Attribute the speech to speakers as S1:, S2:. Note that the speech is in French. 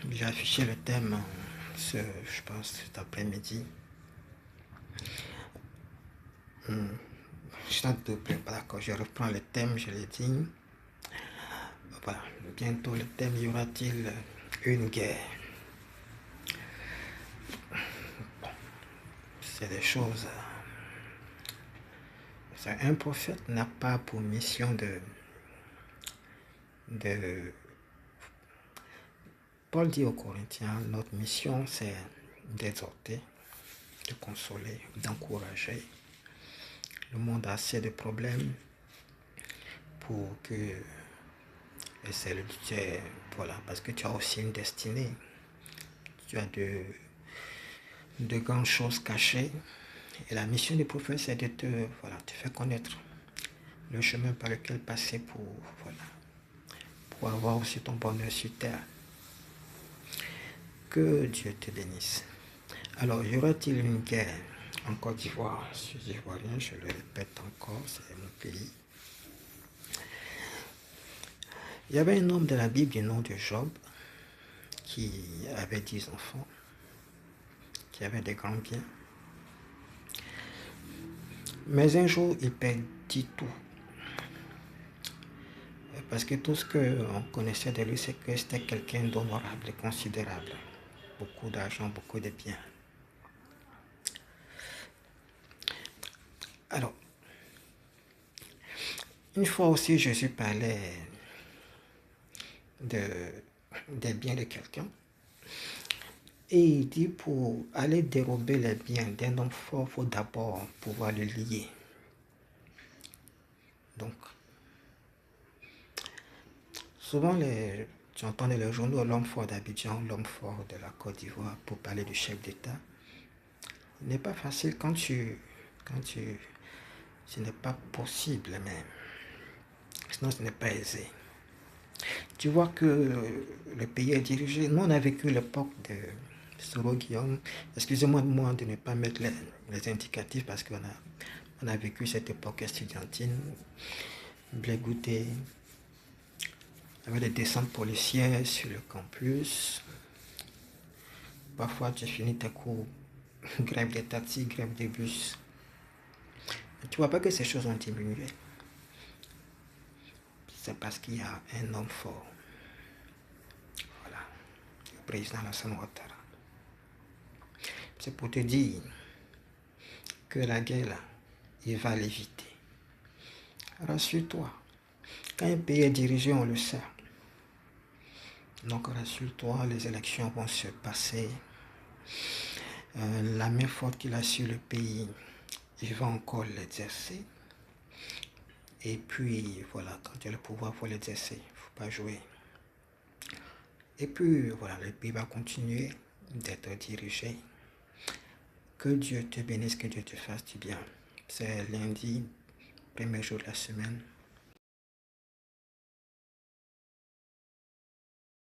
S1: J'ai affiché le thème, je pense, cet après-midi. Je suis de plaît, d'accord, je reprends le thème, je l'ai dit. Voilà, bientôt le thème, y aura-t-il une guerre? C'est des choses. Un prophète n'a pas pour mission de... Paul dit aux Corinthiens, notre mission c'est d'exhorter, de consoler, d'encourager. Le monde a assez de problèmes pour que voilà, parce que tu as aussi une destinée. Tu as de grandes choses cachées. Et la mission du prophète, c'est de te faire connaître le chemin par lequel passer pour avoir aussi ton bonheur sur terre. Que Dieu te bénisse. Alors, y aura-t-il une guerre en Côte d'Ivoire? Je suis ivoirien, je le répète encore, c'est mon pays. Il y avait un homme de la Bible du nom de Job qui avait 10 enfants, qui avait des grands biens. Mais un jour, il perdit tout. Parce que tout ce qu'on connaissait de lui, c'est que c'était quelqu'un d'honorable et considérable. Beaucoup d'argent, beaucoup de biens. Alors, une fois aussi, Jésus parlait des biens de quelqu'un. Et il dit, pour aller dérober les biens d'un homme fort, il faut d'abord pouvoir le lier. Donc, souvent, tu entends dans les journaux l'homme fort d'Abidjan, l'homme fort de la Côte d'Ivoire, pour parler du chef d'État. Il n'est pas facile ce n'est pas possible même. Sinon, ce n'est pas aisé. Tu vois que le pays est dirigé. Nous, on a vécu l'époque de Soro Guillaume. Excusez-moi de ne pas mettre les indicatifs parce qu'on a vécu cette époque estudiantine. Blé Goûté, il y avait des descentes policières sur le campus. Parfois, tu finis tes cours, grève des taxis, grève des bus. Mais tu vois pas que ces choses ont diminué. C'est parce qu'il y a un homme fort. Voilà, le président Alassane Ouattara. C'est pour te dire que la guerre, là, il va l'éviter. Rassure-toi. Quand un pays est dirigé, on le sait. Donc rassure-toi, les élections vont se passer. La main forte qu'il a sur le pays, il va encore l'exercer. Et puis, voilà, quand il a le pouvoir, il faut l'exercer. Il ne faut pas jouer. Et puis, voilà, le pays va continuer d'être dirigé. Que Dieu te bénisse, que Dieu te fasse du bien. C'est lundi, premier jour de la semaine.